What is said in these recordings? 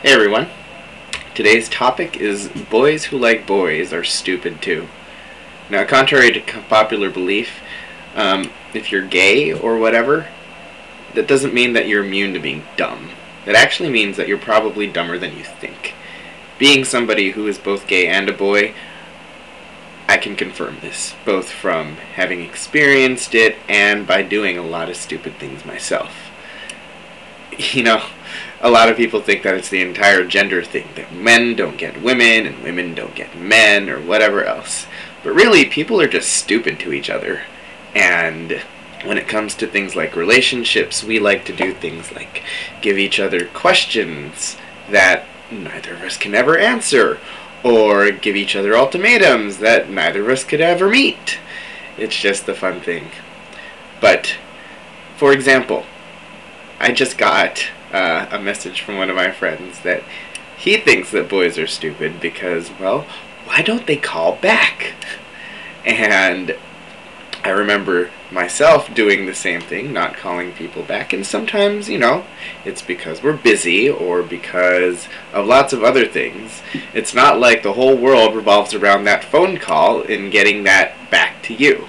Hey everyone. Today's topic is boys who like boys are stupid too. Now, contrary to popular belief, if you're gay or whatever, that doesn't mean that you're immune to being dumb. That actually means that you're probably dumber than you think. Being somebody who is both gay and a boy, I can confirm this, both from having experienced it and by doing a lot of stupid things myself. You know, a lot of people think that it's the entire gender thing, that men don't get women and women don't get men or whatever else. But really, people are just stupid to each other. And when it comes to things like relationships, we like to do things like give each other questions that neither of us can ever answer, or give each other ultimatums that neither of us could ever meet. It's just a fun thing. But, for example, I just got a message from one of my friends that he thinks that boys are stupid because, well, why don't they call back? And I remember myself doing the same thing, not calling people back, and sometimes, it's because we're busy or because of lots of other things. It's not like the whole world revolves around that phone call and getting that back to you.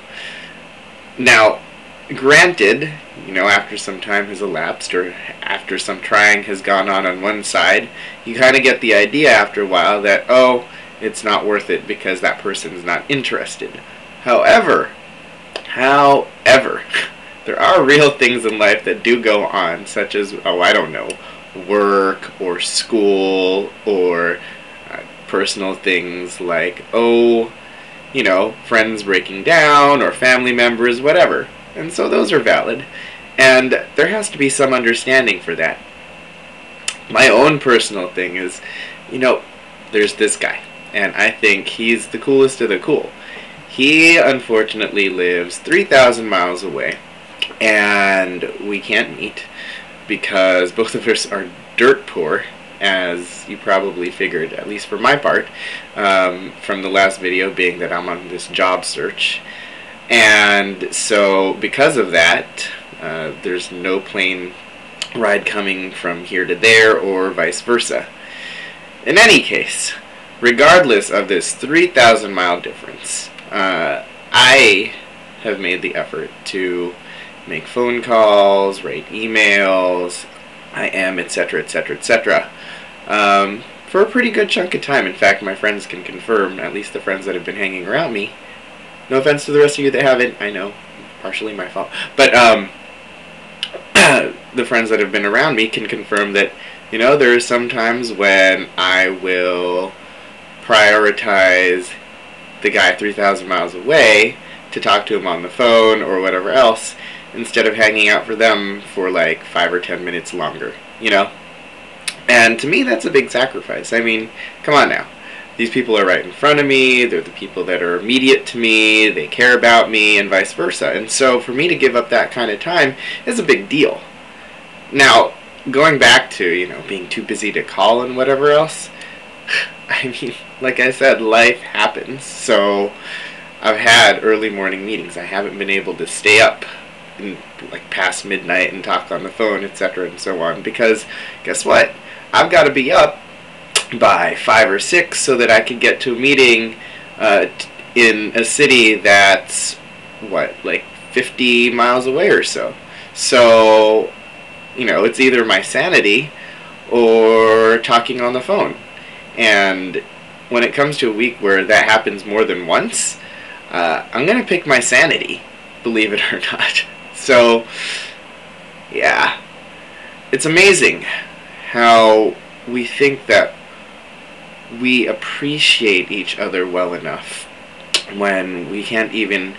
Now, granted, after some time has elapsed or after some trying has gone on one side, you kind of get the idea after a while that, oh, it's not worth it because that person's not interested. However, there are real things in life that do go on, such as, work or school or personal things like, friends breaking down or family members, whatever. And so those are valid. And there has to be some understanding for that. My own personal thing is, there's this guy, and I think he's the coolest of the cool. He unfortunately lives 3,000 miles away, and we can't meet because both of us are dirt poor, as you probably figured, at least for my part, from the last video being that I'm on this job search. And so because of that, there's no plane ride coming from here to there or vice versa. In any case, regardless of this 3,000 mile difference, I have made the effort to make phone calls, write emails, etc., etc., etc., for a pretty good chunk of time. In fact, my friends can confirm, at least the friends that have been hanging around me. No offense to the rest of you that haven't, I know, partially my fault. But the friends that have been around me can confirm that, there are some times when I will prioritize the guy 3,000 miles away to talk to him on the phone or whatever else, instead of hanging out for them for like 5 or 10 minutes longer, And to me, that's a big sacrifice. I mean, come on now. These people are right in front of me, they're the people that are immediate to me, they care about me, and vice versa. And so for me to give up that kind of time is a big deal. Now, going back to, being too busy to call and whatever else, I mean, like I said, life happens. So I've had early morning meetings. I haven't been able to stay up past midnight and talk on the phone, etc. and so on, because guess what? I've got to be up by 5 or 6 so that I can get to a meeting in a city that's 50 miles away or so. So, it's either my sanity or talking on the phone. And when it comes to a week where that happens more than once, I'm going to pick my sanity, believe it or not. So, yeah, it's amazing how we think that we appreciate each other well enough when we can't even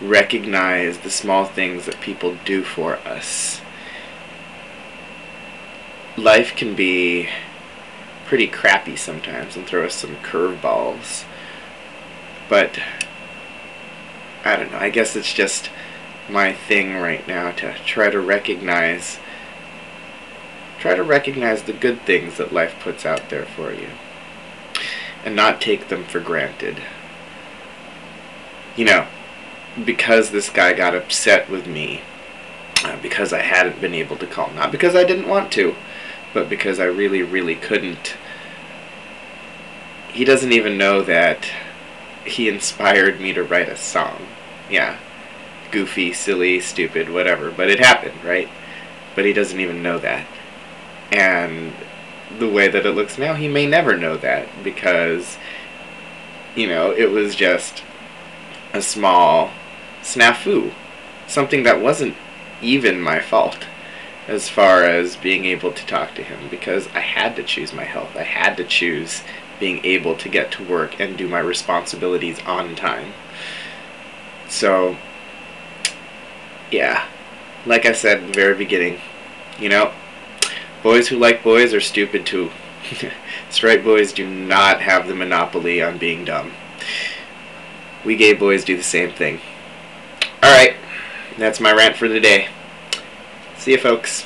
recognize the small things that people do for us. Life can be pretty crappy sometimes and throw us some curveballs. But I don't know, I guess it's just my thing right now to try to recognize the good things that life puts out there for you and not take them for granted. Because this guy got upset with me because I hadn't been able to call, not because I didn't want to, but because I really, really couldn't. He doesn't even know that he inspired me to write a song. Yeah. Goofy, silly, stupid, whatever. But it happened, right? But he doesn't even know that. And the way that it looks now, he may never know that because, it was just a small snafu. Something that wasn't even my fault as far as being able to talk to him, because I had to choose my health. I had to choose being able to get to work and do my responsibilities on time. So, yeah, like I said at the very beginning, boys who like boys are stupid too. Straight boys do not have the monopoly on being dumb. We gay boys do the same thing. Alright, that's my rant for today. See ya, folks.